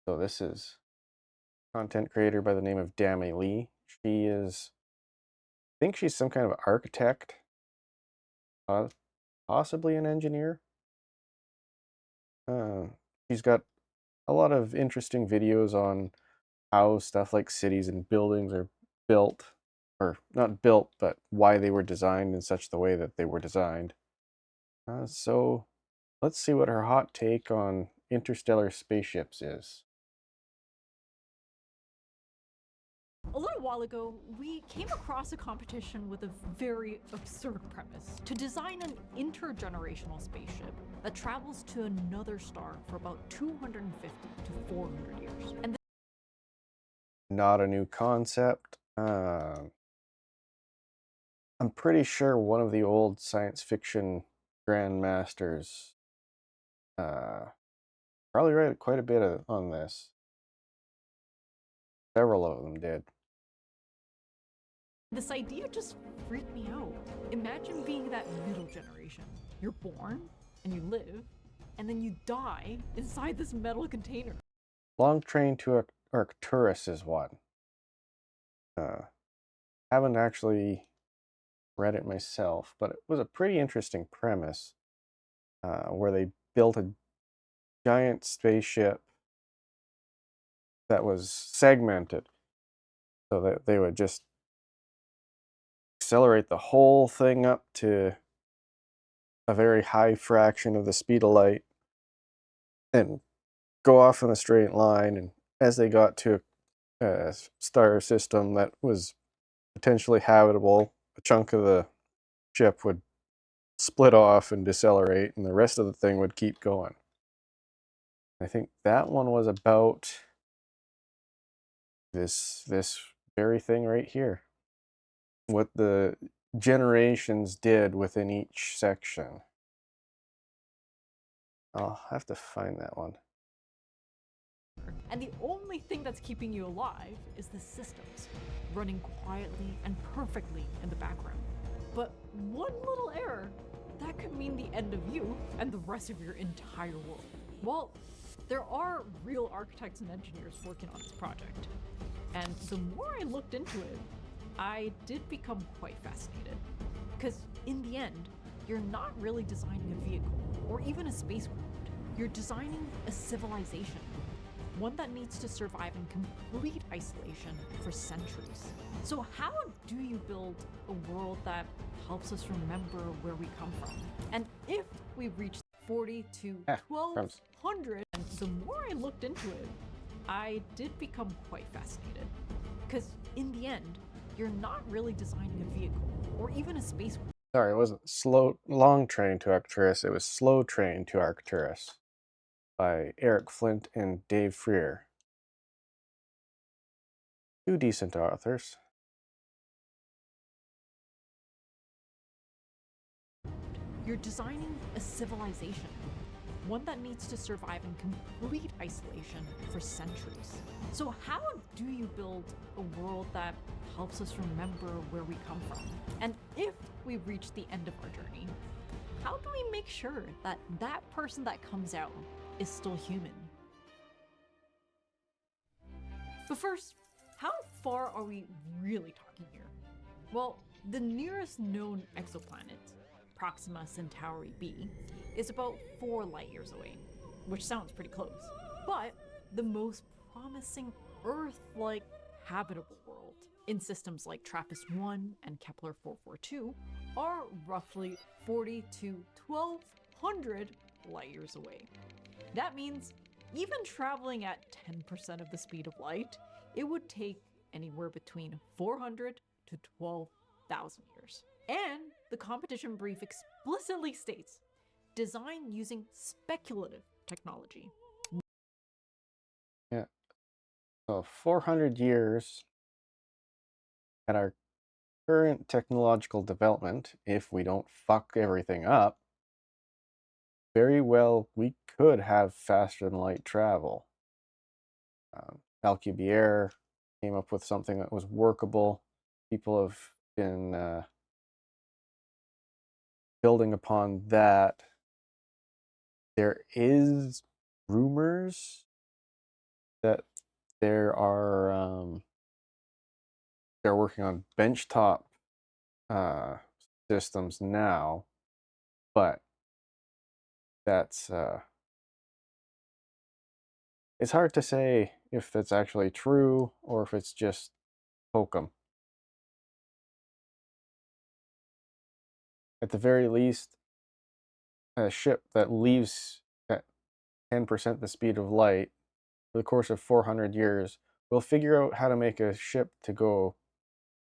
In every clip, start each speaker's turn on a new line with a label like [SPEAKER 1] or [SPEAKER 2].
[SPEAKER 1] So this is content creator by the name of DamiLee. She is, I think she's some kind of architect, uh, possibly an engineer. Uh, she's got a lot of interesting videos on how stuff like cities and buildings are built, or not built, but why they were designed in such the way that they were designed. So let's see what her hot take on interstellar spaceships is.
[SPEAKER 2] A little while ago, we came across a competition with a very absurd premise to design an intergenerational spaceship that travels to another star for about 250 to 400 years. And
[SPEAKER 1] Not a new concept. I'm pretty sure one of the old science fiction grandmasters probably read quite a bit on this. Several of them did.
[SPEAKER 2] this idea just freaked me out. Imagine being that middle generation. You're born and you live, and then you die inside this metal container.
[SPEAKER 1] Long Train to Arcturus is one. Haven't actually read it myself, but it was a pretty interesting premise where they built a giant spaceship that was segmented so that they would just accelerate the whole thing up to a very high fraction of the speed of light and go off in a straight line. And as they got to a star system that was potentially habitable, a chunk of the ship would split off and decelerate, and the rest of the thing would keep going. I think that one was about this very thing right here. What the generations did within each section. I'll have to find that one.
[SPEAKER 2] And the only thing that's keeping you alive is the systems, running quietly and perfectly in the background. But one little error, that could mean the end of you and the rest of your entire world. Well, there are real architects and engineers working on this project. And the more I looked into it, I did become quite fascinated. Because in the end, you're not really designing a vehicle or even a spacecraft. You're designing a civilization, one that needs to survive in complete isolation for centuries. So how do you build a world that helps us remember where we come from? And if we reach 40 to
[SPEAKER 1] Crumbs.
[SPEAKER 2] 1200, and the more I looked into it, I did become quite fascinated. Because in the end, you're not really designing a vehicle or even a spacecraft.
[SPEAKER 1] Sorry, it wasn't Long Train to Arcturus. It was Slow Train to Arcturus by Eric Flint and Dave Freer. Two decent authors.
[SPEAKER 2] You're designing a civilization, one that needs to survive in complete isolation for centuries. So how do you build a world that helps us remember where we come from? And if we reach the end of our journey, how do we make sure that that person that comes out is still human? But first, how far are we really talking here? Well, the nearest known exoplanet, Proxima Centauri b, is about 4 light years away, which sounds pretty close. But the most promising Earth-like habitable world in systems like TRAPPIST-1 and Kepler 442 are roughly 40 to 1200 light years away. That means even traveling at 10% of the speed of light, it would take anywhere between 400 to 12,000 years. And the competition brief explicitly states, design using speculative technology.
[SPEAKER 1] Yeah. So 400 years at our current technological development, if we don't fuck everything up, very well we could have faster than light travel. Alcubierre came up with something that was workable. People have been building upon that. There is rumors that there are they're working on benchtop uh, systems now, but that's it's hard to say if that's actually true or if it's just hokum. At the very least, a ship that leaves at 10% the speed of light for the course of 400 years will figure out how to make a ship to go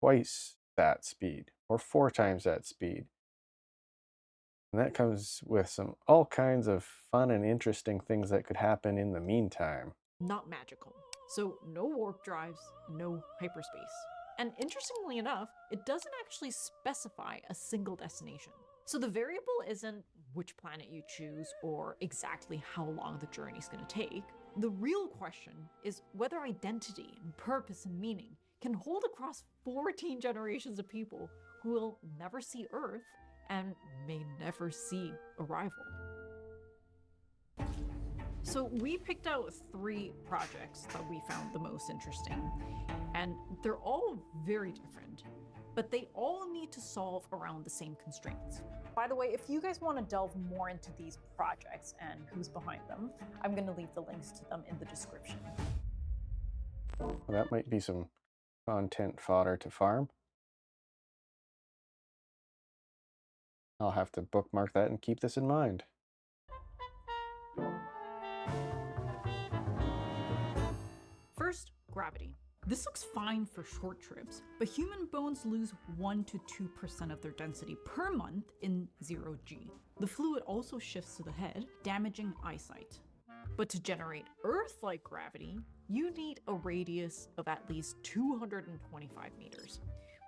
[SPEAKER 1] twice that speed or 4 times that speed. And that comes with all kinds of fun and interesting things that could happen in the meantime.
[SPEAKER 2] Not magical. So no warp drives, no hyperspace. And interestingly enough, it doesn't actually specify a single destination. So the variable isn't which planet you choose or exactly how long the journey's going to take. The real question is whether identity and purpose and meaning can hold across 14 generations of people who will never see Earth and may never see arrival. So we picked out 3 projects that we found the most interesting, and they're all very different, but they all need to solve around the same constraints. By the way, if you guys want to delve more into these projects and who's behind them, I'm going to leave the links to them in the description.
[SPEAKER 1] Well, that might be some content fodder to farm. I'll have to bookmark that and keep this in mind.
[SPEAKER 2] First, gravity. This looks fine for short trips, but human bones lose 1 to 2% of their density per month in 0G. The fluid also shifts to the head, damaging eyesight. But to generate Earth-like gravity, you need a radius of at least 225 meters,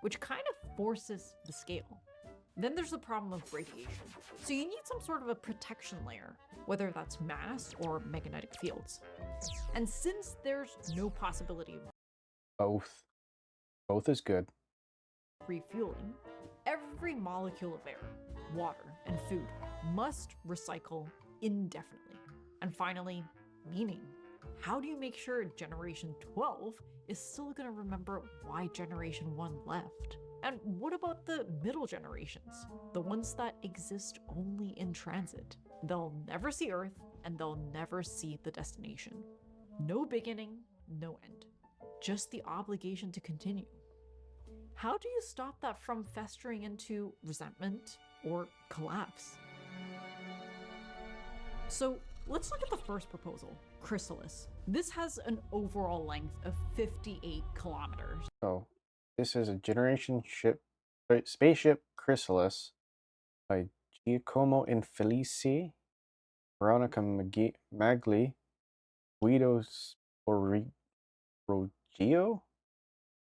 [SPEAKER 2] which kind of forces the scale. Then there's the problem of radiation. So you need some sort of a protection layer, whether that's mass or magnetic fields. And since there's no possibility of
[SPEAKER 1] Both is good.
[SPEAKER 2] refueling, every molecule of air, water, and food must recycle indefinitely. And finally, meaning. How do you make sure Generation 12 is still going to remember why Generation 1 left? And what about the middle generations? The ones that exist only in transit. They'll never see Earth, and they'll never see the destination. No beginning, no end. Just the obligation to continue. How do you stop that from festering into resentment or collapse? So let's look at the first proposal, Chrysalis. This has an overall length of 58 kilometers.
[SPEAKER 1] So this is a spaceship Chrysalis by Giacomo Infelici, Veronica Magli, Guido Sporugio,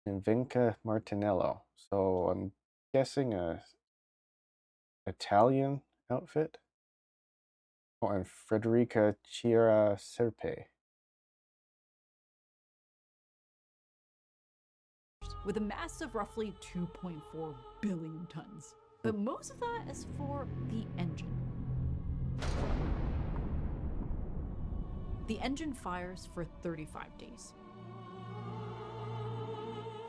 [SPEAKER 1] and Vinca Martinello. So I'm guessing a Italian outfit. Oh, and Federica Chiara Serpe.
[SPEAKER 2] With a mass of roughly 2.4 billion tons. But most of that is for the engine. The engine fires for 35 days.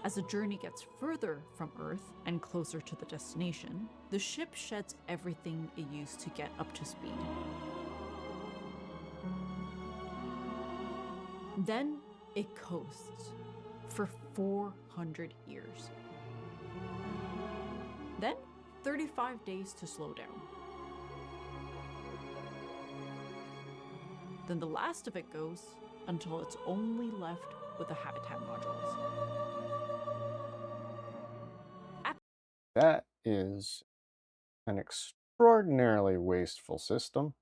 [SPEAKER 2] As the journey gets further from Earth and closer to the destination, the ship sheds everything it used to get up to speed. Then it coasts for 400 years. Then 35 days to slow down. Then the last of it goes until it's only left with the habitat modules.
[SPEAKER 1] That is an extraordinarily wasteful system.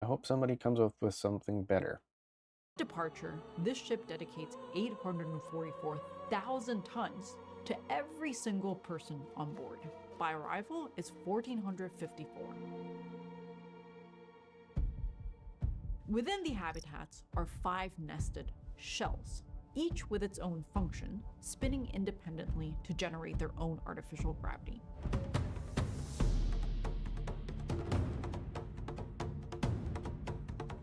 [SPEAKER 1] I hope somebody comes up with something better.
[SPEAKER 2] Departure, this ship dedicates 844,000 tons to every single person on board. By arrival, it's 1,454. Within the habitats are 5 nested shells, each with its own function, spinning independently to generate their own artificial gravity.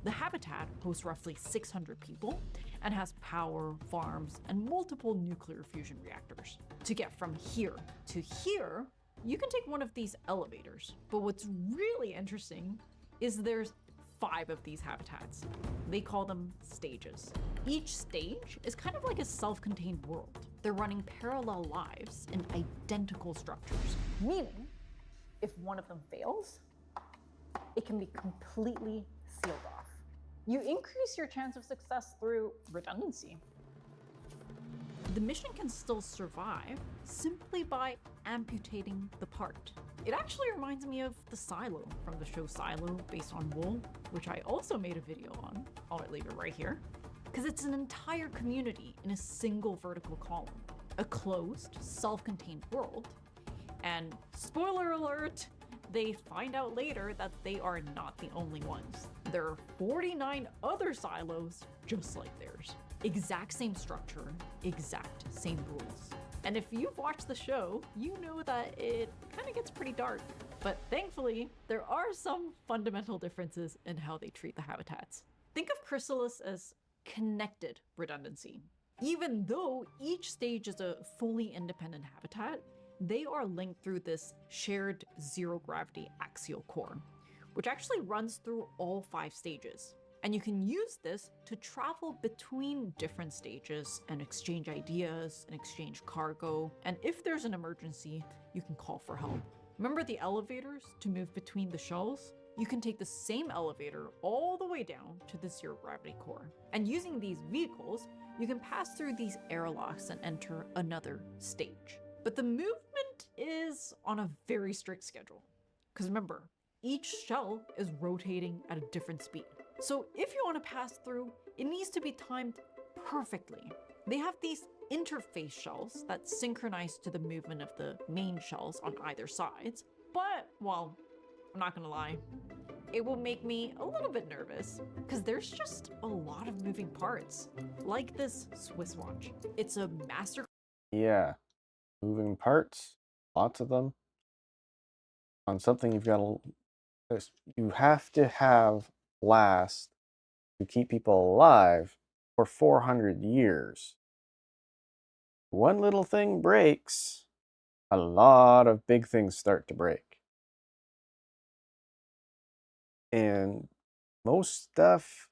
[SPEAKER 2] The habitat hosts roughly 600 people and has power, farms, and multiple nuclear fusion reactors. To get from here to here, you can take one of these elevators. But what's really interesting is there's 5 of these habitats. They call them stages. Each stage is kind of like a self-contained world. They're running parallel lives in identical structures. Meaning, if one of them fails, it can be completely sealed off. You increase your chance of success through redundancy. The mission can still survive simply by amputating the part. It actually reminds me of the silo from the show Silo based on wool, which I also made a video on. I'll leave it right here. Because it's an entire community in a single vertical column. A closed, self-contained world. And spoiler alert, they find out later that they are not the only ones. There are 49 other silos just like theirs. Exact same structure, exact same rules. And if you've watched the show, you know that it kind of gets pretty dark. But thankfully, there are some fundamental differences in how they treat the habitats. Think of Chrysalis as connected redundancy. Even though each stage is a fully independent habitat, they are linked through this shared zero-gravity axial core, which actually runs through all 5 stages. And you can use this to travel between different stages and exchange ideas and exchange cargo. And if there's an emergency, you can call for help. Remember the elevators to move between the shells? You can take the same elevator all the way down to the zero-gravity core. And using these vehicles, you can pass through these airlocks and enter another stage. But the movement is on a very strict schedule. Because remember, each shell is rotating at a different speed. So if you want to pass through, it needs to be timed perfectly. They have these interface shells that synchronize to the movement of the main shells on either sides. But, well, I'm not gonna lie, it will make me a little bit nervous because there's just a lot of moving parts. Like this Swiss watch. It's a master.
[SPEAKER 1] Yeah. Moving parts, lots of them. On something you have to have last to keep people alive for 400 years. One little thing breaks, a lot of big things start to break. And most stuff,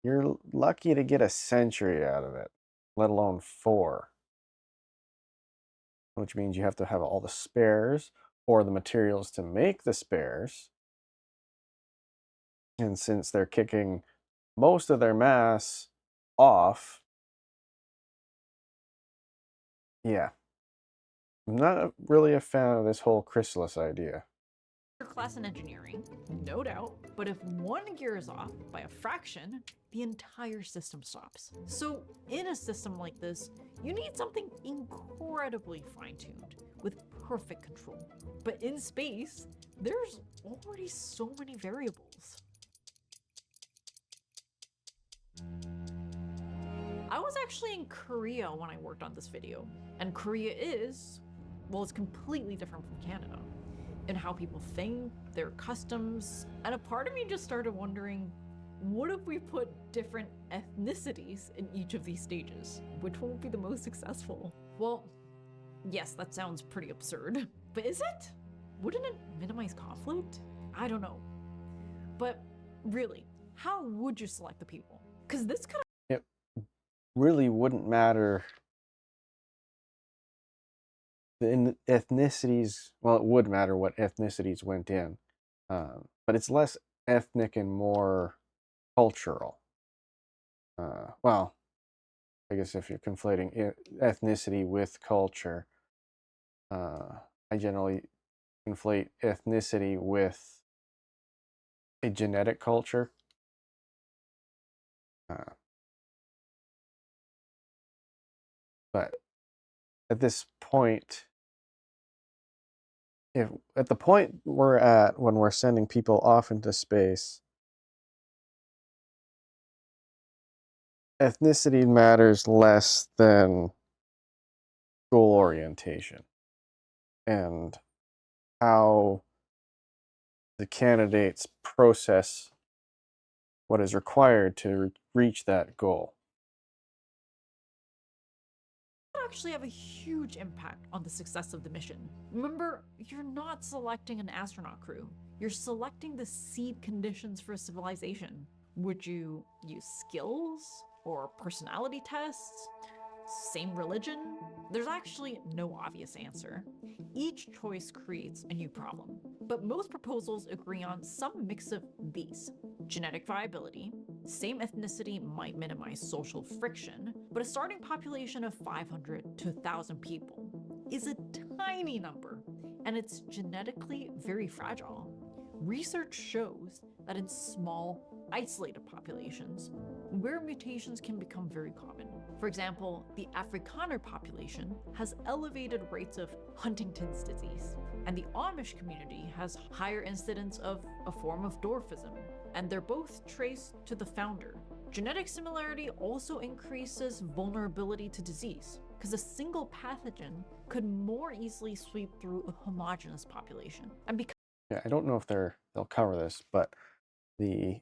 [SPEAKER 1] you're lucky to get a century out of it, let alone 4. Which means you have to have all the spares or the materials to make the spares. And since they're kicking most of their mass off, yeah, I'm not really a fan of this whole chrysalis idea.
[SPEAKER 2] Class in engineering, no doubt, but if one gear is off by a fraction, the entire system stops. So in a system like this, you need something incredibly fine-tuned with perfect control. But in space, there's already so many variables. I was actually in Korea when I worked on this video, and Korea is, well, it's completely different from Canada in how people think, their customs, and a part of me just started wondering, what if we put different ethnicities in each of these stages? Which one would be the most successful? Well, yes, that sounds pretty absurd, but is it? Wouldn't it minimize conflict? I don't know. But really, how would you select the people? Because this could
[SPEAKER 1] It really wouldn't matter. The ethnicities, well, it would matter what ethnicities went in, but it's less ethnic and more cultural. Well, I guess if you're conflating ethnicity with culture, I generally conflate ethnicity with a genetic culture. But at this point, if at the point we're at when we're sending people off into space, ethnicity matters less than goal orientation and how the candidates process what is required to reach that goal.
[SPEAKER 2] That actually have a huge impact on the success of the mission. Remember, you're not selecting an astronaut crew. You're selecting the seed conditions for civilization. Would you use skills or personality tests? Same religion? There's actually no obvious answer. Each choice creates a new problem, but most proposals agree on some mix of these: genetic viability, same ethnicity might minimize social friction, but a starting population of 500 to 1,000 people is a tiny number, and it's genetically very fragile. Research shows that in small, isolated populations, where mutations can become very common. For example, the Afrikaner population has elevated rates of Huntington's disease, and the Amish community has higher incidence of a form of dwarfism, and they're both traced to the founder. Genetic similarity also increases vulnerability to disease, because a single pathogen could more easily sweep through a homogeneous population. And because
[SPEAKER 1] Yeah, I don't know if they'll cover this, but the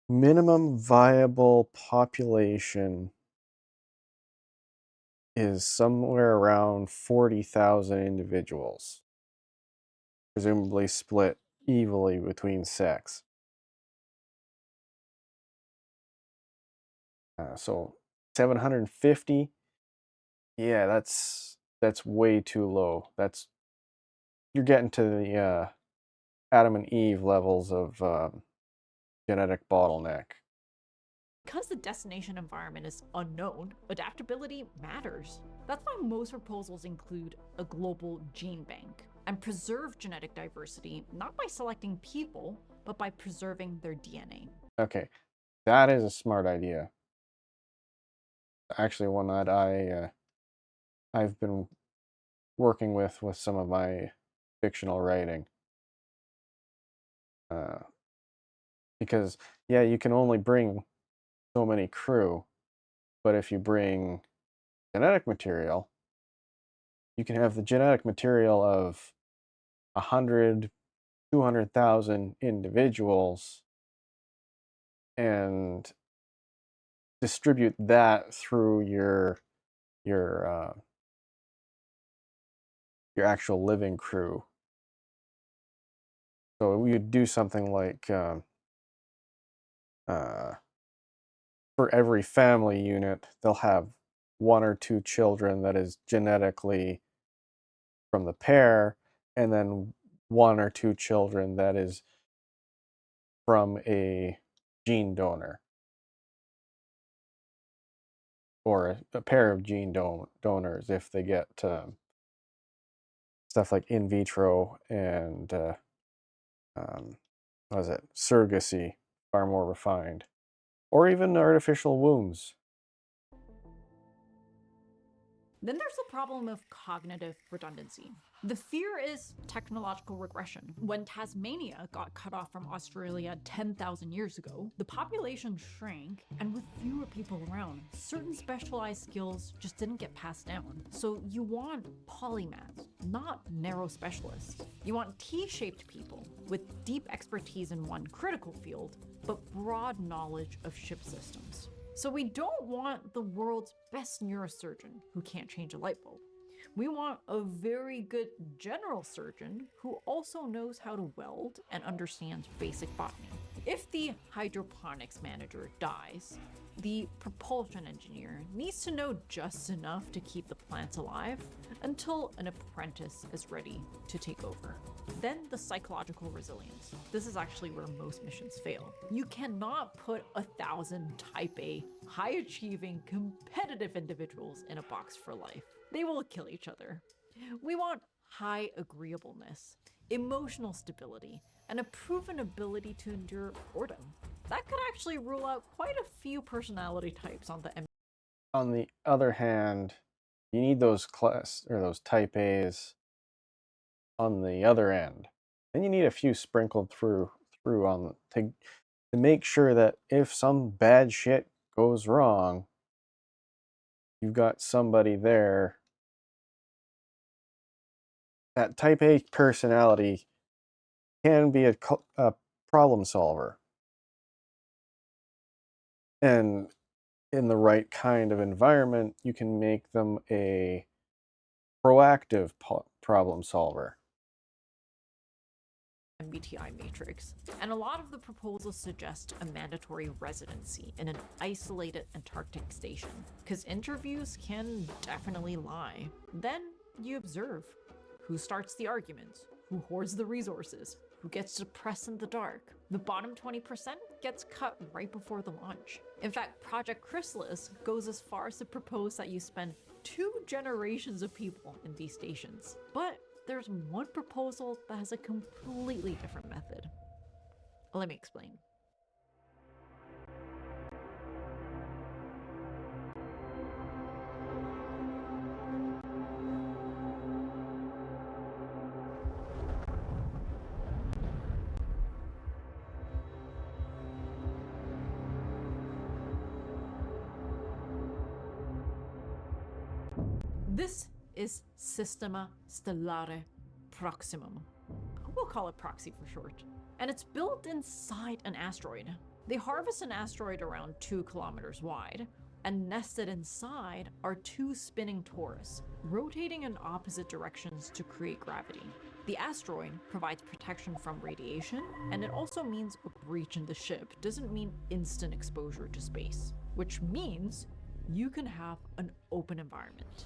[SPEAKER 1] minimum viable population is somewhere around 40,000 individuals, presumably split evenly between sex. So 750, yeah, that's way too low. You're getting to the Adam and Eve levels of genetic bottleneck.
[SPEAKER 2] Because the destination environment is unknown, adaptability matters. That's why most proposals include a global gene bank and preserve genetic diversity not by selecting people, but by preserving their DNA.
[SPEAKER 1] Okay, that is a smart idea. Actually, one that I've been working with some of my fictional writing. Because yeah, you can only bring so many crew, but if you bring genetic material, you can have the genetic material of 100, 200,000 individuals and distribute that through your your actual living crew. So we would do something like uh, for every family unit, they'll have one or two children that is genetically from the pair, and then one or two children that is from a gene donor or a pair of gene donors if they get stuff like in vitro and what is it, surrogacy, far more refined, or even artificial wombs.
[SPEAKER 2] Then there's the problem of cognitive redundancy. The fear is technological regression. When Tasmania got cut off from Australia 10,000 years ago, the population shrank, and with fewer people around, certain specialized skills just didn't get passed down. So you want polymaths, not narrow specialists. You want T-shaped people with deep expertise in one critical field, but broad knowledge of ship systems. So we don't want the world's best neurosurgeon who can't change a light bulb. We want a very good general surgeon who also knows how to weld and understands basic botany. If the hydroponics manager dies, the propulsion engineer needs to know just enough to keep the plants alive until an apprentice is ready to take over. Then the psychological resilience. This is actually where most missions fail. You cannot put 1,000 type A, high achieving, competitive individuals in a box for life. They will kill each other. We want high agreeableness, emotional stability, and a proven ability to endure boredom. That could actually rule out quite a few personality types on the
[SPEAKER 1] On the other hand, you need those class or those type A's on the other end. Then you need a few sprinkled through on to make sure that if some bad shit goes wrong, you've got somebody there. That type A personality can be a problem solver. And in the right kind of environment, you can make them a proactive problem solver.
[SPEAKER 2] MBTI matrix, and a lot of the proposals suggest a mandatory residency in an isolated Antarctic station, because interviews can definitely lie. Then you observe who starts the arguments, who hoards the resources, who gets depressed in the dark. The bottom 20% gets cut right before the launch. In fact, Project Chrysalis goes as far as to propose that you spend 2 generations of people in these stations. But there's one proposal that has a completely different method. Let me explain. This is Systema Stellare Proximum. We'll call it Proxy for short. And it's built inside an asteroid. They harvest an asteroid around 2 kilometers wide, and nested inside are 2 spinning torus, rotating in opposite directions to create gravity. The asteroid provides protection from radiation, and it also means a breach in the ship doesn't mean instant exposure to space, which means you can have an open environment.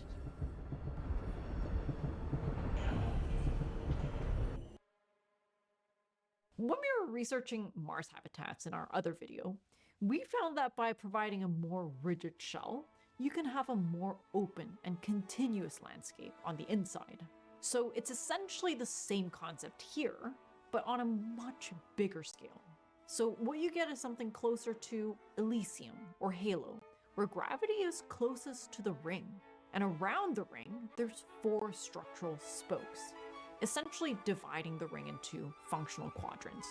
[SPEAKER 2] When we were researching Mars habitats in our other video, we found that by providing a more rigid shell, you can have a more open and continuous landscape on the inside. So it's essentially the same concept here, but on a much bigger scale. So what you get is something closer to Elysium or Halo, where gravity is closest to the ring, and around the ring, there's 4 structural spokes, essentially dividing the ring into functional quadrants.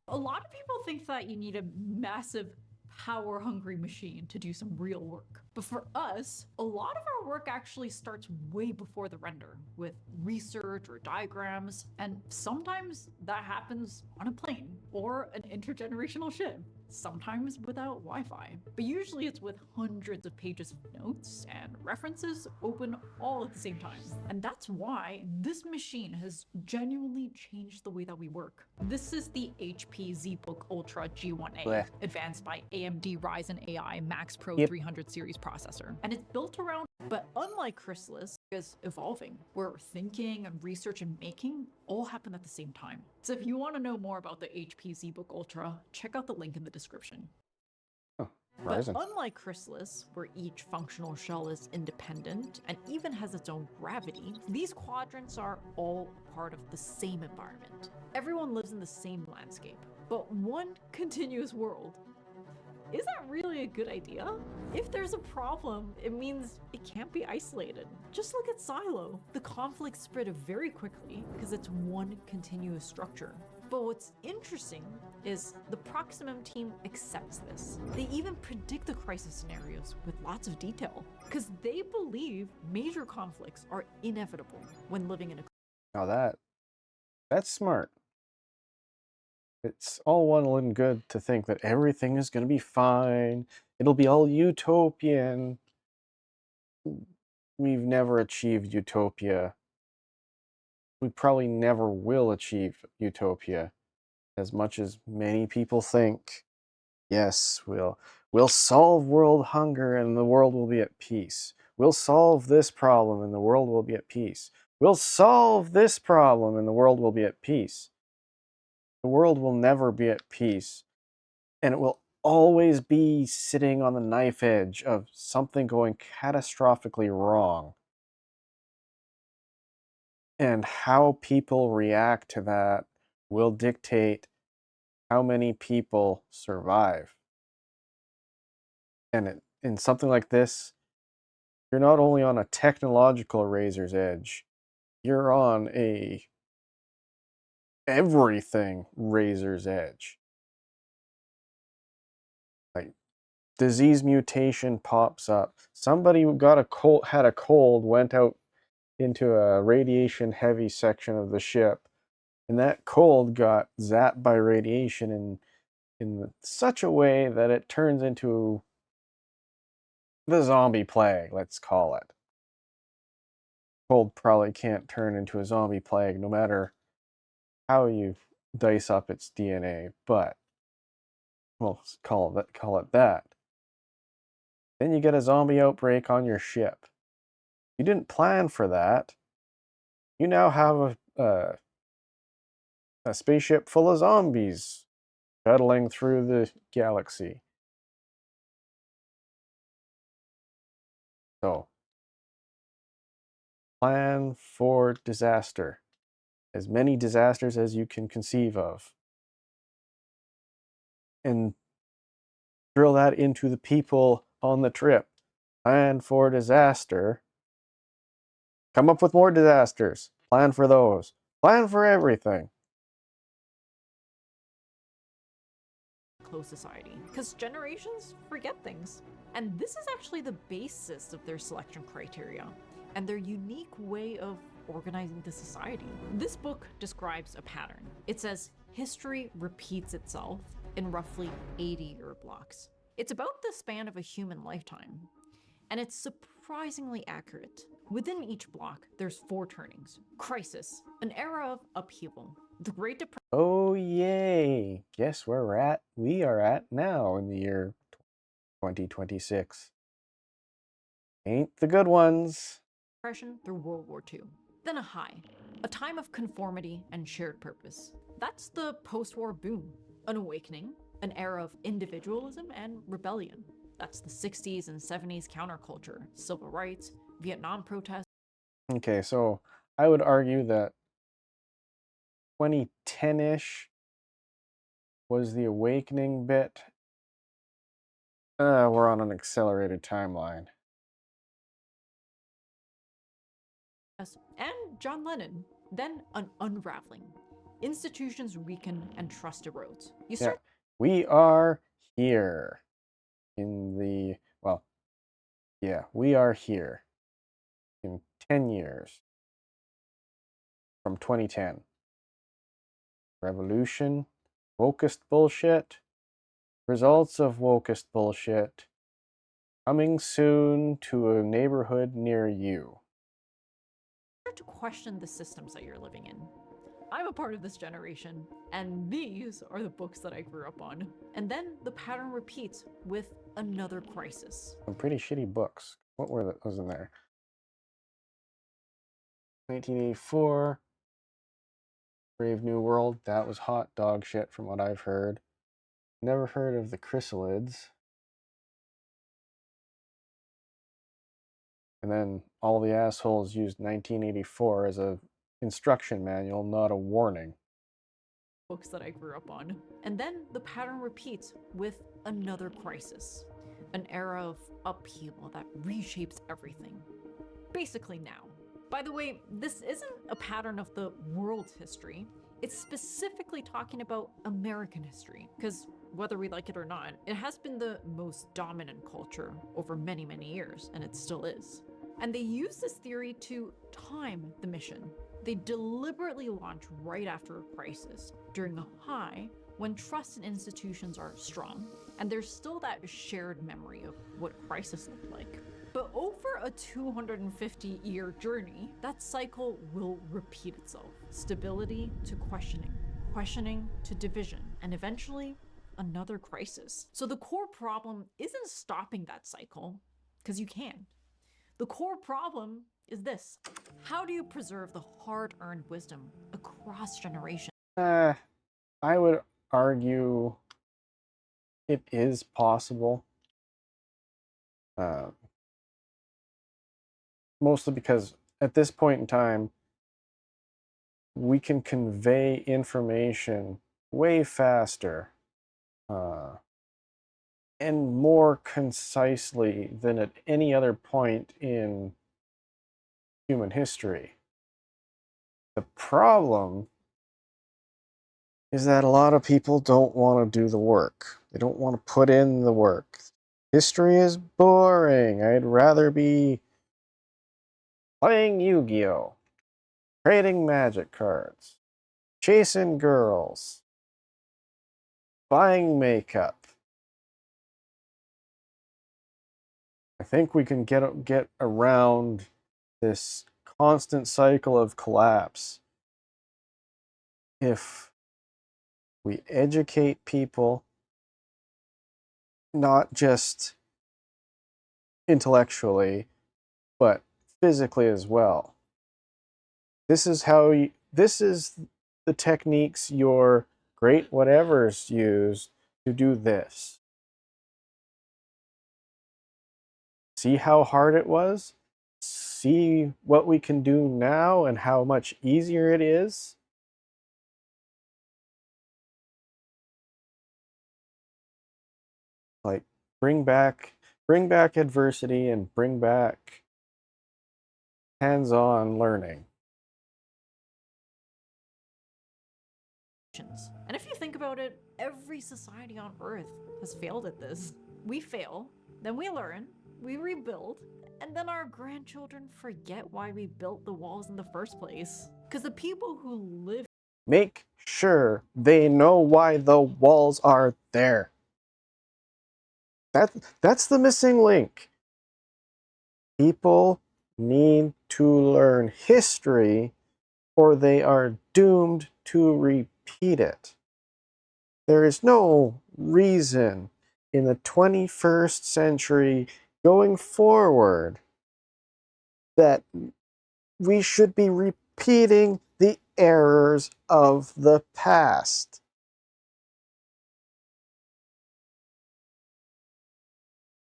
[SPEAKER 2] A lot of people think that you need a massive power-hungry machine to do some real work. But for us, a lot of our work actually starts way before the render, with research or diagrams, and sometimes that happens on a plane or an intergenerational ship, sometimes without Wi-Fi. But usually it's with hundreds of pages of notes and references open all at the same time. And that's why this machine has genuinely changed the way that we work. This is the HP ZBook Ultra G1A,
[SPEAKER 1] Blech.
[SPEAKER 2] advanced by AMD Ryzen AI Max Pro
[SPEAKER 1] Yep.
[SPEAKER 2] 300 series processor. And it's built around, but unlike Chrysalis, is evolving, where thinking and research and making all happen at the same time. So if you want to know more about the HP ZBook Ultra, check out the link in the description.
[SPEAKER 1] Oh,
[SPEAKER 2] But
[SPEAKER 1] Ryzen.
[SPEAKER 2] unlike Chrysalis, where each functional shell is independent and even has its own gravity, these quadrants are all part of the same environment. Everyone lives in the same landscape, but one continuous world. Is that really a good idea? If there's a problem, it means it can't be isolated. Just look at Silo. The conflict spread very quickly because it's one continuous structure. But what's interesting is the Proximum team accepts this. They even predict the crisis scenarios with lots of detail because they believe major conflicts are inevitable when living in a.
[SPEAKER 1] Now that's smart. It's all well and good to think that everything is going to be fine. It'll be all utopian. We've never achieved utopia. We probably never will achieve utopia, as much as many people think. Yes, we'll solve world hunger and the world will be at peace. We'll solve this problem and the world will be at peace. We'll solve this problem and the world will be at peace. The world will never be at peace, and it will always be sitting on the knife edge of something going catastrophically wrong. And how people react to that will dictate how many people survive. And in something like this, you're not only on a technological razor's edge, you're on a everything razor's edge. Like, disease mutation pops up. Somebody who had a cold, went out into a radiation heavy section of the ship, And that cold got zapped by radiation in such a way that it turns into the zombie plague, let's call it. Cold probably can't turn into a zombie plague no matter how you dice up its DNA, but we'll call it that. Then you get a zombie outbreak on your ship. You didn't plan for that. You now have a spaceship full of zombies shuttling through the galaxy. So, plan for disaster. As many disasters as you can conceive of. And drill that into the people on the trip. Plan for disaster. Come up with more disasters. Plan for those. Plan for everything.
[SPEAKER 2] Close society, because generations forget things. And this is actually the basis of their selection criteria and their unique way of organizing the society. This book describes a pattern. It says history repeats itself in roughly 80-year blocks. It's about the span of a human lifetime, and it's surprisingly accurate. Within each block, there's 4 turnings. Crisis, an era of upheaval. The Great Depression.
[SPEAKER 1] Oh, yay. Guess where we are at now in the year 2026. Ain't the good ones.
[SPEAKER 2] Through World War II. Then a high, a time of conformity and shared purpose. That's the post-war boom. An awakening, an era of individualism and rebellion. That's the 60s and 70s counterculture, civil rights, Vietnam protests.
[SPEAKER 1] Okay, so I would argue that 2010-ish was the awakening bit. We're on an accelerated timeline.
[SPEAKER 2] And John Lennon. Then an unraveling. Institutions weaken and trust erodes.
[SPEAKER 1] We are here we are here in 10 years from 2010. Revolution, wokest bullshit, results of wokest bullshit, coming soon to a neighborhood near you.
[SPEAKER 2] Start to question the systems that you're living in. I'm a part of this generation, and these are the books that I grew up on. And then the pattern repeats with another crisis.
[SPEAKER 1] Some pretty shitty books. What was in there? 1984, Brave New World. That was hot dog shit from what I've heard. Never heard of the Chrysalids. And then all the assholes used 1984 as a instruction manual, not a warning.
[SPEAKER 2] Books that I grew up on. And then the pattern repeats with another crisis. An era of upheaval that reshapes everything. Basically now. By the way, this isn't a pattern of the world's history. It's specifically talking about American history, because whether we like it or not, it has been the most dominant culture over many, many years, and it still is. And they use this theory to time the mission. They deliberately launch right after a crisis, during a high, when trust in institutions are strong, and there's still that shared memory of what crisis looked like. But over a 250-year journey, that cycle will repeat itself. Stability to questioning, questioning to division, and eventually another crisis. So the core problem isn't stopping that cycle, because you can. The core problem is this. How do you preserve the hard-earned wisdom across generations?
[SPEAKER 1] I would argue it is possible. Mostly because at this point in time, we can convey information way faster and more concisely than at any other point in human history. The problem is that a lot of people don't want to do the work. They don't want to put in the work. History is boring. I'd rather be playing Yu-Gi-Oh! Trading magic cards, chasing girls, buying makeup. I think we can get around this constant cycle of collapse if we educate people, not just intellectually, but physically as well. This is the techniques your great whatevers used to do this. See how hard it was? See what we can do now and how much easier it is? Like bring back adversity and bring back hands-on learning.
[SPEAKER 2] And if you think about it, every society on Earth has failed at this. We fail, then we learn, we rebuild, and then our grandchildren forget why we built the walls in the first place. Because the people who live
[SPEAKER 1] Make sure they know why the walls are there. That's the missing link. People need to learn history or they are doomed to repeat it. There is no reason in the 21st century going forward that we should be repeating the errors of the past.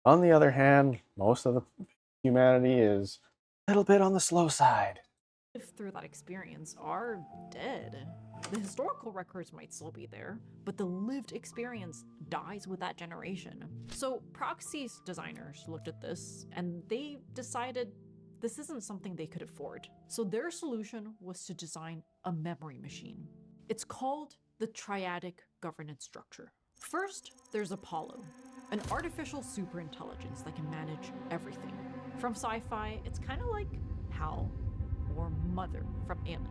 [SPEAKER 1] On the other hand, most of the humanity is a little bit on the slow side.
[SPEAKER 2] through that experience are dead. The historical records might still be there, but the lived experience dies with that generation. So Proxy's designers looked at this and they decided this isn't something they could afford. So their solution was to design a memory machine. It's called the triadic governance structure. First, there's Apollo, an artificial superintelligence that can manage everything. From sci-fi, it's kind of like HAL or Mother from Alien,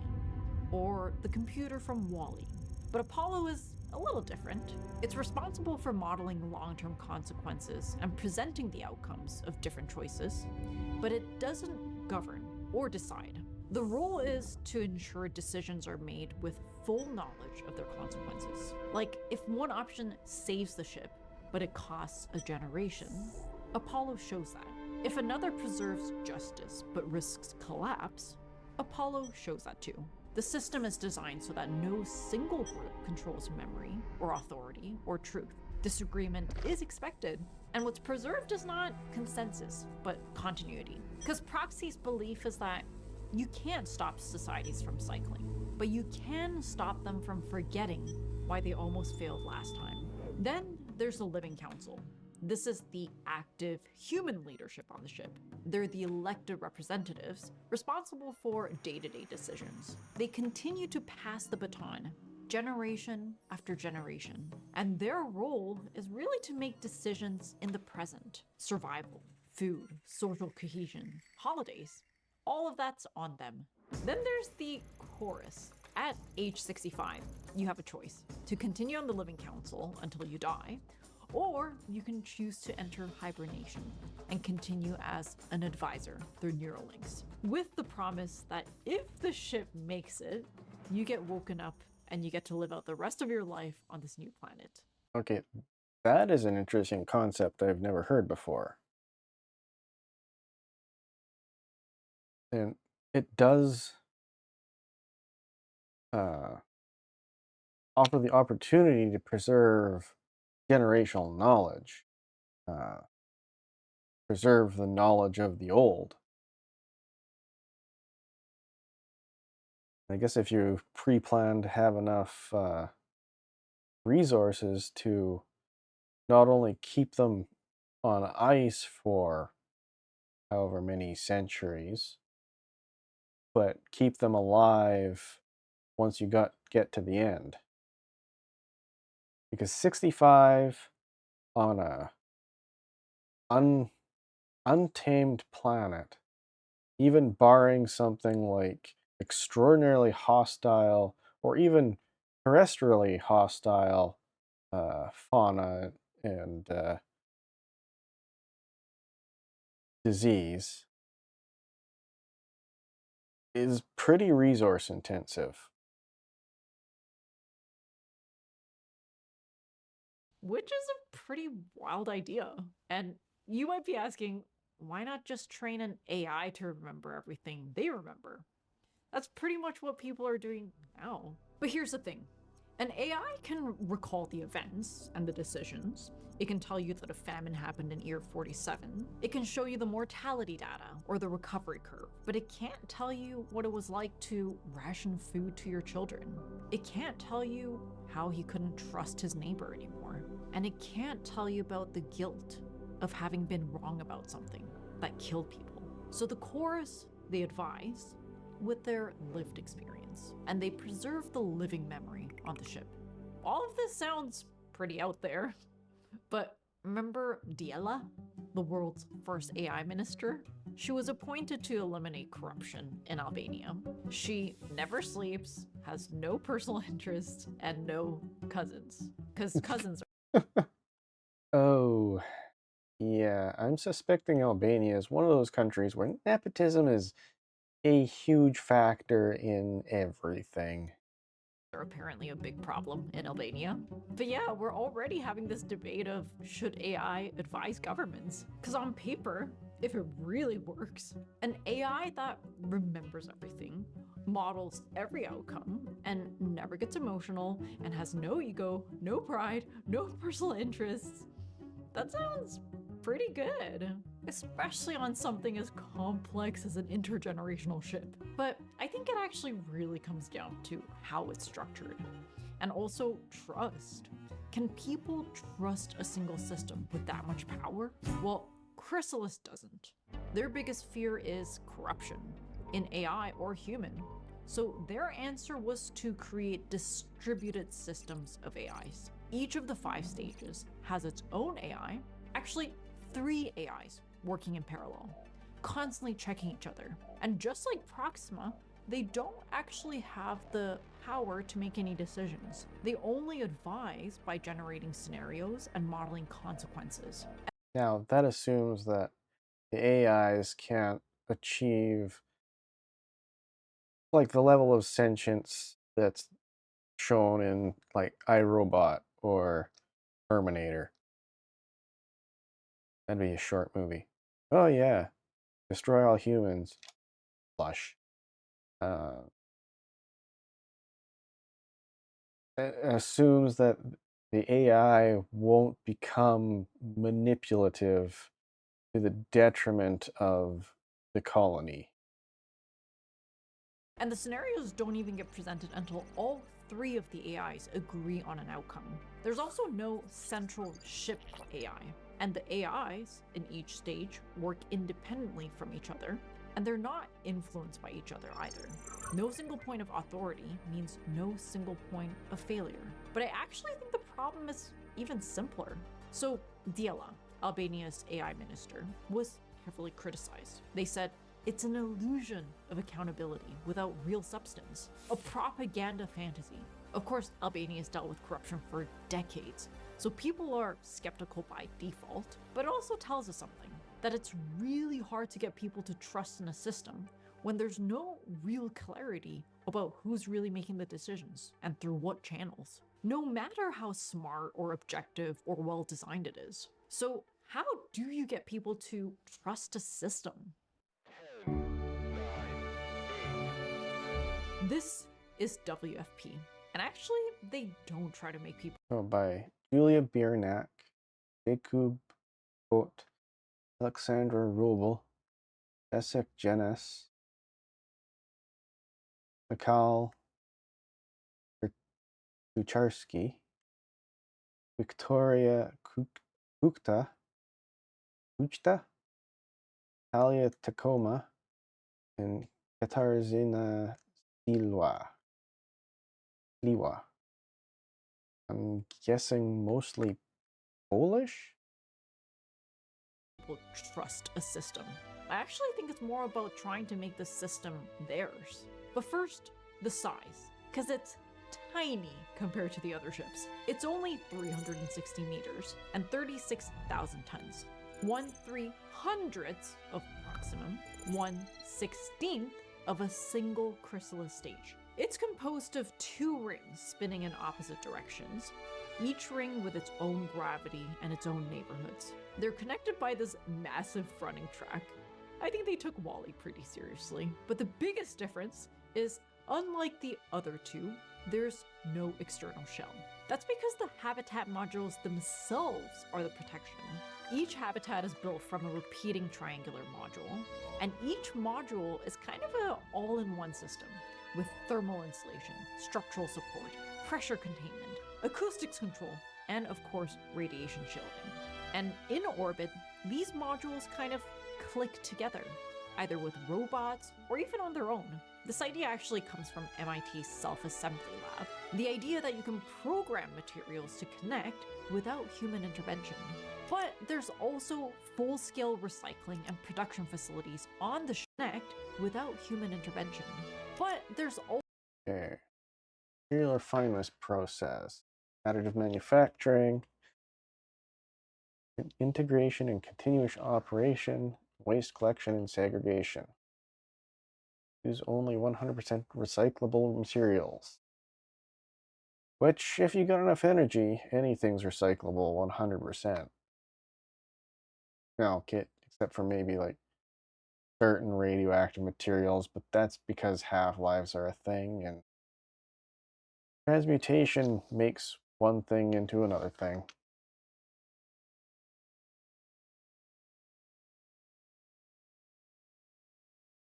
[SPEAKER 2] or the computer from WALL-E. But Apollo is a little different. It's responsible for modeling long-term consequences and presenting the outcomes of different choices, but it doesn't govern or decide. The role is to ensure decisions are made with full knowledge of their consequences. Like, if one option saves the ship, but it costs a generation, Apollo shows that. If another preserves justice but risks collapse, Apollo shows that too. The system is designed so that no single group controls memory or authority or truth. Disagreement is expected, and what's preserved is not consensus, but continuity. Because Proxy's belief is that you can't stop societies from cycling, but you can stop them from forgetting why they almost failed last time. Then there's the Living Council. This is the active human leadership on the ship. They're the elected representatives responsible for day-to-day decisions. They continue to pass the baton generation after generation, and their role is really to make decisions in the present. Survival, food, social cohesion, holidays, all of that's on them. Then there's the chorus. At age 65, you have a choice: to continue on the Living Council until you die, or you can choose to enter hibernation and continue as an advisor through Neuralinks, with the promise that if the ship makes it, you get woken up and you get to live out the rest of your life on this new planet.
[SPEAKER 1] Okay, that is an interesting concept I've never heard before. And it does offer the opportunity to preserve generational knowledge, preserve the knowledge of the old. I guess if you pre-plan to have enough resources to not only keep them on ice for however many centuries, but keep them alive once you get to the end. Because 65 on a untamed planet, even barring something like extraordinarily hostile or even terrestrially hostile fauna and disease is pretty resource intensive.
[SPEAKER 2] Which is a pretty wild idea. And you might be asking, why not just train an AI to remember everything they remember? That's pretty much what people are doing now. But here's the thing, an AI can recall the events and the decisions. It can tell you that a famine happened in year 47. It can show you the mortality data or the recovery curve, but it can't tell you what it was like to ration food to your children. It can't tell you how he couldn't trust his neighbor anymore. And it can't tell you about the guilt of having been wrong about something that killed people. So the cores, they advise with their lived experience, and they preserve the living memory on the ship. All of this sounds pretty out there, but remember Diela, the world's first AI minister? She was appointed to eliminate corruption in Albania. She never sleeps, has no personal interests, and no cousins. Because cousins are.
[SPEAKER 1] Oh, yeah, I'm suspecting Albania is one of those countries where nepotism is a huge factor in everything.
[SPEAKER 2] Are apparently a big problem in Albania. But yeah, we're already having this debate of should AI advise governments? Because on paper, if it really works, an AI that remembers everything, models every outcome, and never gets emotional, and has no ego, no pride, no personal interests, that sounds pretty good, especially on something as complex as an intergenerational ship. But I think it actually really comes down to how it's structured. And also trust. Can people trust a single system with that much power? Well, Chrysalis doesn't. Their biggest fear is corruption, in AI or human. So their answer was to create distributed systems of AIs. Each of the 5 stages has its own AI, actually 3 AIs working in parallel, constantly checking each other. And just like Proxima, they don't actually have the power to make any decisions. They only advise by generating scenarios and modeling consequences.
[SPEAKER 1] Now, that assumes that the AIs can't achieve like the level of sentience that's shown in like iRobot or Terminator. That'd be a short movie. Oh yeah, destroy all humans. Flush. Uh, it assumes that the AI won't become manipulative to the detriment of the colony.
[SPEAKER 2] And the scenarios don't even get presented until all 3 of the AIs agree on an outcome. There's also no central ship AI, and the AIs in each stage work independently from each other, and they're not influenced by each other either. No single point of authority means no single point of failure. But I actually think the problem is even simpler. So Diela, Albania's AI minister, was heavily criticized. They said, it's an illusion of accountability without real substance, a propaganda fantasy. Of course, Albania has dealt with corruption for decades, so people are skeptical by default, but it also tells us something, that it's really hard to get people to trust in a system when there's no real clarity about who's really making the decisions and through what channels, no matter how smart or objective or well designed it is. So how do you get people to trust a system? This is WFP, and actually, they don't try to make people.
[SPEAKER 1] So by Julia Biernack, Jakub Kot, Alexandra Rubel, Esek Jenes, Mikhail Kucharski, Victoria Kuchta, Talia Tacoma, and Katarzyna Liwa. I'm guessing mostly Polish?
[SPEAKER 2] People trust a system. I actually think it's more about trying to make the system theirs. But first, the size, because it's tiny compared to the other ships. It's only 360 meters and 36,000 tons. 1/300th of Proximum, 1/16th of a single chrysalis stage. It's composed of 2 rings spinning in opposite directions, each ring with its own gravity and its own neighborhoods. They're connected by this massive fronting track. I think they took Wall-E pretty seriously. But the biggest difference is, unlike the other 2, there's no external shell. That's because the habitat modules themselves are the protection. Each habitat is built from a repeating triangular module, and each module is kind of an all-in-one system with thermal insulation, structural support, pressure containment, acoustics control, and of course, radiation shielding. And in orbit, these modules kind of click together, either with robots or even on their own. This idea actually comes from MIT's self-assembly lab. The idea that you can program materials to connect without human intervention. But there's also full-scale recycling and production facilities on the connect without human intervention. But there's also
[SPEAKER 1] material refinement process, additive manufacturing, integration and continuous operation, waste collection and segregation. Use only 100% recyclable materials. Which, if you got enough energy, anything's recyclable 100%. No, okay, except for maybe like certain radioactive materials, but that's because half-lives are a thing, and transmutation makes one thing into another thing.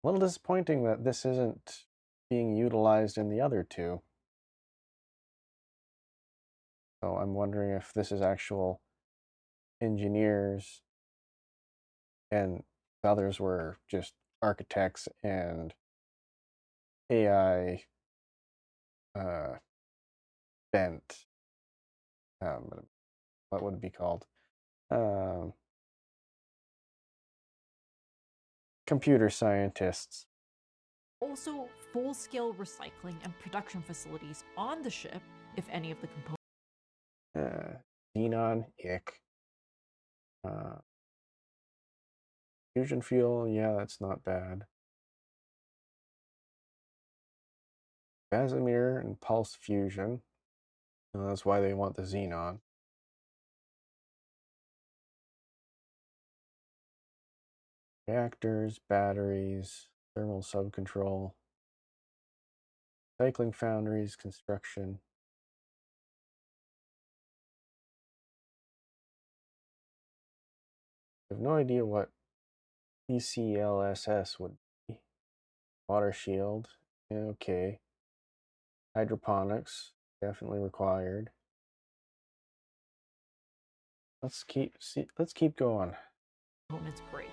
[SPEAKER 1] A little disappointing that this isn't being utilized in the other 2. So I'm wondering if this is actual engineers and the others were just architects and AI bent. What would it be called? Computer scientists.
[SPEAKER 2] also full-scale recycling and production facilities on the ship if any of the components.
[SPEAKER 1] Xenon, ick. Fusion fuel, yeah, that's not bad. Casimir and pulse fusion. That's why they want the xenon. Reactors, batteries, thermal subcontrol, cycling foundries, construction. I have no idea what ECLSS would be. Water shield, okay. Hydroponics, definitely required. Let's keep going.
[SPEAKER 2] Components break.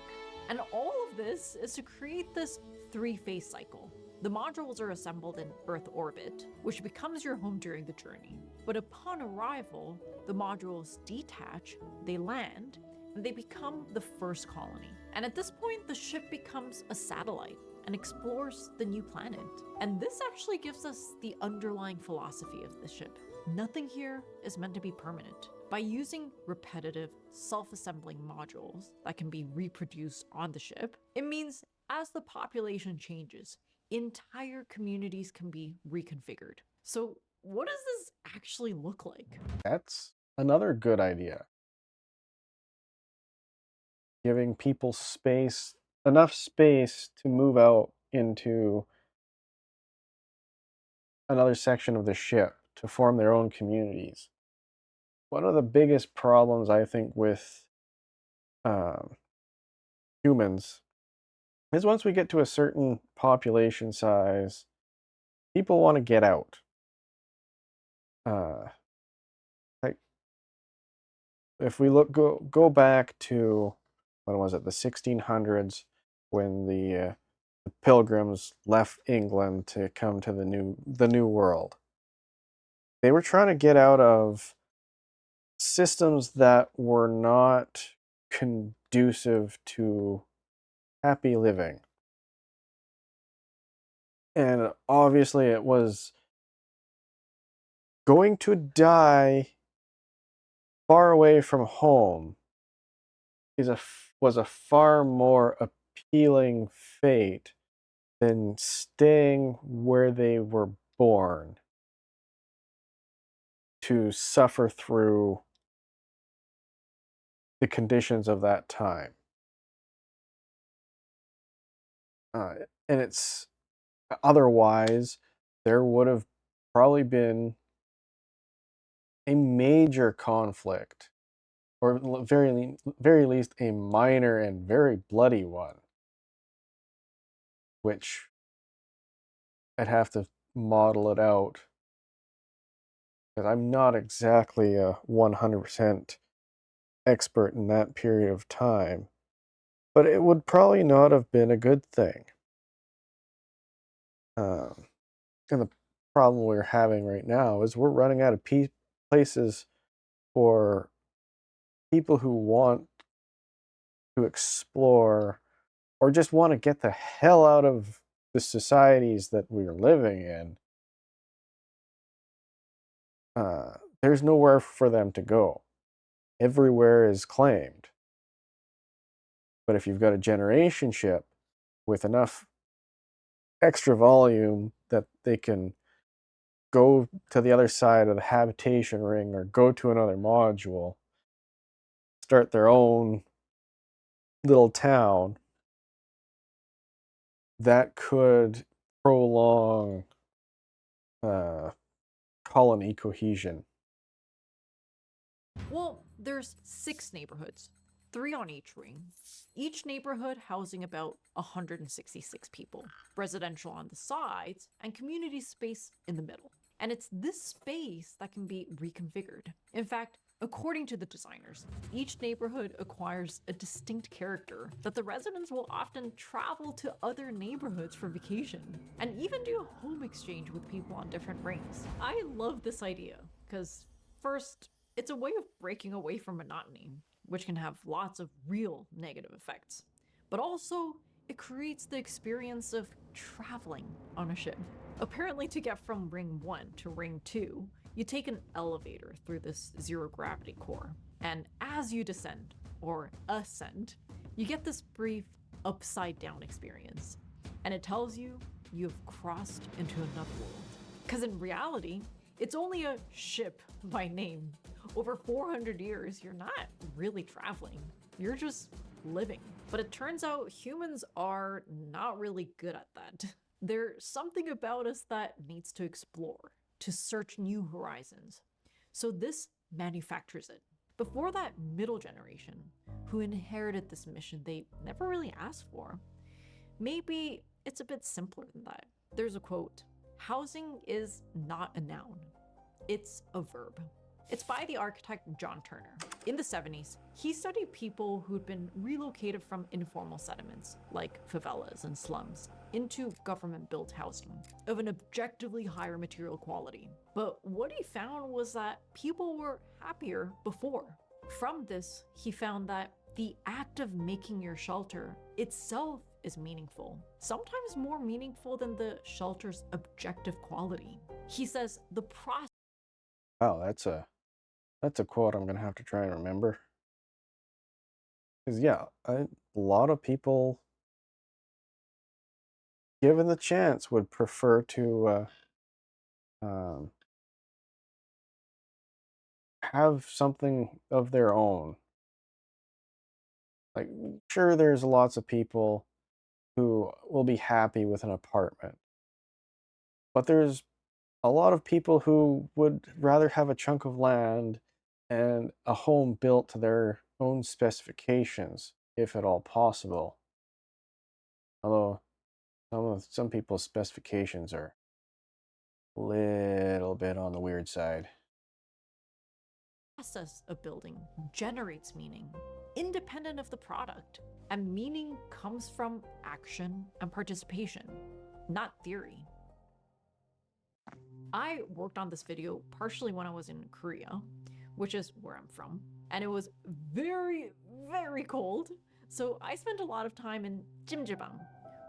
[SPEAKER 2] And all of this is to create this 3-phase cycle. The modules are assembled in Earth orbit, which becomes your home during the journey. But upon arrival, the modules detach, they land, and they become the first colony. And at this point, the ship becomes a satellite and explores the new planet. And this actually gives us the underlying philosophy of the ship. Nothing here is meant to be permanent. By using repetitive, self-assembling modules that can be reproduced on the ship, it means as the population changes, entire communities can be reconfigured. So what does this actually look like?
[SPEAKER 1] That's another good idea. Giving people space, enough space to move out into another section of the ship to form their own communities. One of the biggest problems, I think, with humans is once we get to a certain population size, people want to get out. Like, if we go back to, when was it, the 1600s, when the pilgrims left England to come to the new world. They were trying to get out of systems that were not conducive to happy living. And obviously it was going to die far away from home was a far more appealing fate than staying where they were born to suffer through the conditions of that time. And it's otherwise, there would have probably been a major conflict, or very least a minor and very bloody one, which I'd have to model it out because I'm not exactly a 100% expert in that period of time, but it would probably not have been a good thing. Um, and the problem we're having right now is we're running out of places for people who want to explore or just want to get the hell out of the societies that we're living in. There's nowhere for them to go. Everywhere is claimed. But if you've got a generation ship with enough extra volume that they can go to the other side of the habitation ring or go to another module, start their own little town, that could prolong colony cohesion.
[SPEAKER 2] Well, there's 6 neighborhoods, 3 on each ring. Each neighborhood housing about 166 people, residential on the sides, and community space in the middle. And it's this space that can be reconfigured. In fact, according to the designers, each neighborhood acquires a distinct character that the residents will often travel to other neighborhoods for vacation and even do a home exchange with people on different rings. I love this idea because, first, it's a way of breaking away from monotony, which can have lots of real negative effects. But also, it creates the experience of traveling on a ship. Apparently, to get from Ring 1 to Ring 2, you take an elevator through this zero gravity core. And as you descend, or ascend, you get this brief upside down experience. And it tells you you've crossed into another world. Because in reality, it's only a ship by name. Over 400 years, you're not really traveling. You're just living. But it turns out humans are not really good at that. There's something about us that needs to explore, to search new horizons. So this manufactures it. Before that middle generation, who inherited this mission they never really asked for, maybe it's a bit simpler than that. There's a quote: "Housing is not a noun, it's a verb." It's by the architect John Turner. In the 70s, he studied people who'd been relocated from informal settlements, like favelas and slums, into government-built housing of an objectively higher material quality. But what he found was that people were happier before. From this, he found that the act of making your shelter itself is meaningful, sometimes more meaningful than the shelter's objective quality. He says the process.
[SPEAKER 1] Wow, that's a quote I'm gonna have to try and remember. Because yeah, a lot of people, given the chance, would prefer to um, have something of their own. Like, sure, there's lots of people who will be happy with an apartment, but there's a lot of people who would rather have a chunk of land and a home built to their own specifications, if at all possible. Although some people's specifications are a little bit on the weird side.
[SPEAKER 2] Process of building generates meaning, independent of the product. And meaning comes from action and participation, not theory. I worked on this video partially when I was in Korea, which is where I'm from, and it was very, very cold. So I spent a lot of time in Jimjibang,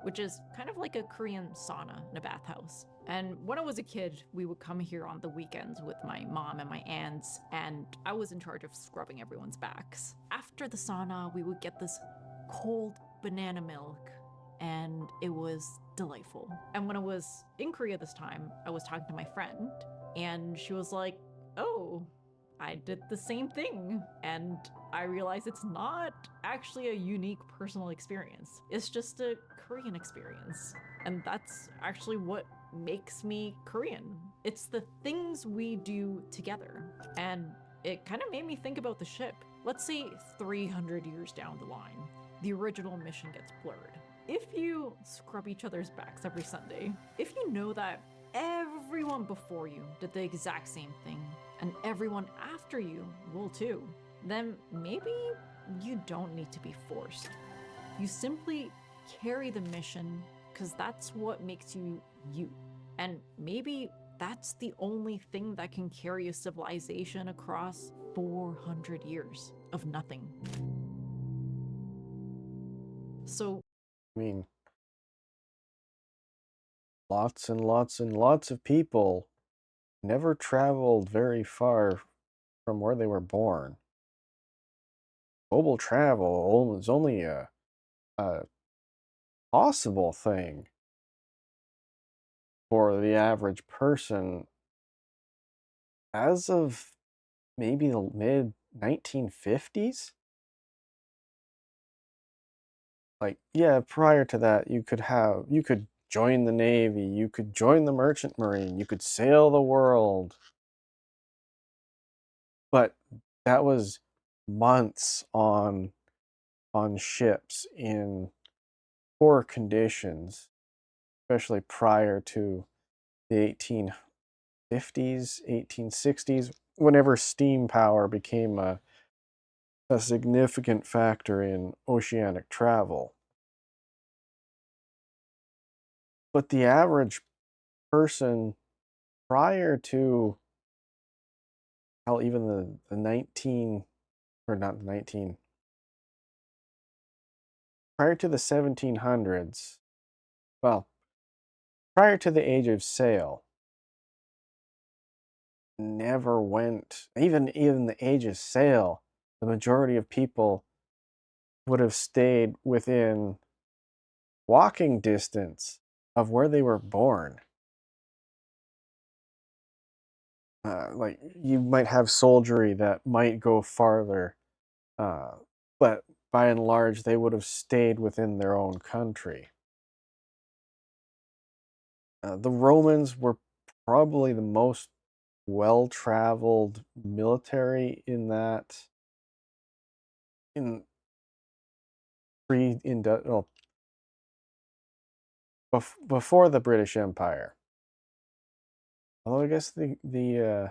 [SPEAKER 2] which is kind of like a Korean sauna in a bathhouse. And when I was a kid, we would come here on the weekends with my mom and my aunts, and I was in charge of scrubbing everyone's backs. After the sauna, we would get this cold banana milk, and it was delightful. And when I was in Korea this time, I was talking to my friend, and she was like, "Oh, I did the same thing." And I realized it's not actually a unique personal experience, it's just a Korean experience. And that's actually what makes me Korean. It's the things we do together. And it kind of made me think about the ship. Let's say 300 years down the line, the original mission gets blurred. If you scrub each other's backs every Sunday, if you know that everyone before you did the exact same thing, and everyone after you will too, then maybe you don't need to be forced. You simply carry the mission because that's what makes you you. And maybe that's the only thing that can carry a civilization across 400 years of nothing. So,
[SPEAKER 1] I mean, lots and lots and lots of people never traveled very far from where they were born. Global travel is only a possible thing for the average person as of maybe the mid 1950s. Like, yeah, prior to that, you could join the Navy, you could join the Merchant Marine, you could sail the world. But that was months on ships in poor conditions, especially prior to the 1850s, 1860s, whenever steam power became a significant factor in oceanic travel. But the average person prior to hell, even the 19, or not 19, prior to the 1700s, well, prior to the age of sail, never went, even the age of sail, the majority of people would have stayed within walking distance of where they were born. Like, you might have soldiery that might go farther, uh, but by and large, they would have stayed within their own country. The Romans were probably the most well-traveled military in that, in well, before the British Empire. Although I guess the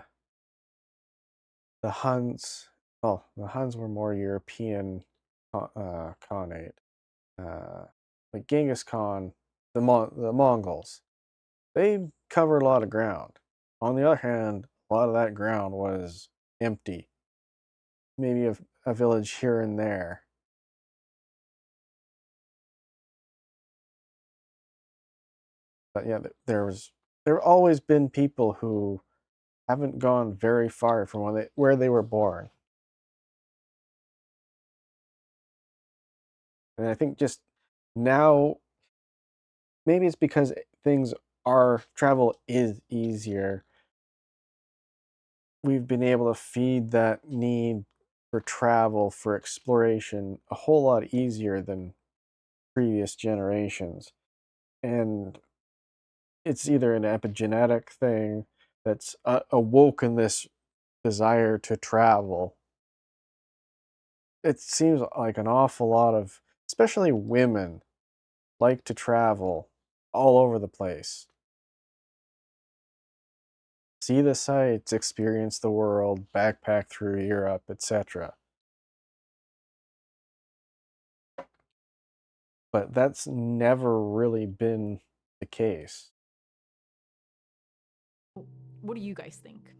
[SPEAKER 1] Huns, well, the Huns were more European Khanate. Uh, like Genghis Khan, the Mongols, they covered a lot of ground. On the other hand, a lot of that ground was empty. Maybe a village here and there. But yeah, there have always been people who haven't gone very far from where they were born. And I think just now, maybe it's because travel is easier. We've been able to feed that need for travel, for exploration, a whole lot easier than previous generations. And it's either an epigenetic thing that's awoken this desire to travel. It seems like an awful lot of, especially women, like to travel all over the place. See the sights, experience the world, backpack through Europe, etc. But that's never really been the case.
[SPEAKER 2] what do you guys think?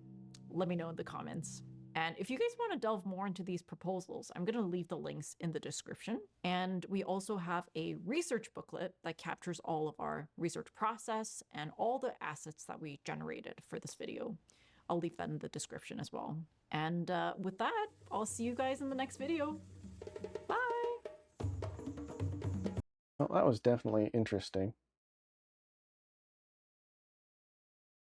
[SPEAKER 2] Let me know in the comments. And if you guys want to delve more into these proposals, I'm going to leave the links in the description. And we also have a research booklet that captures all of our research process and all the assets that we generated for this video. I'll leave that in the description as well. And with that, I'll see you guys in the next video. Bye!
[SPEAKER 1] Well, that was definitely interesting.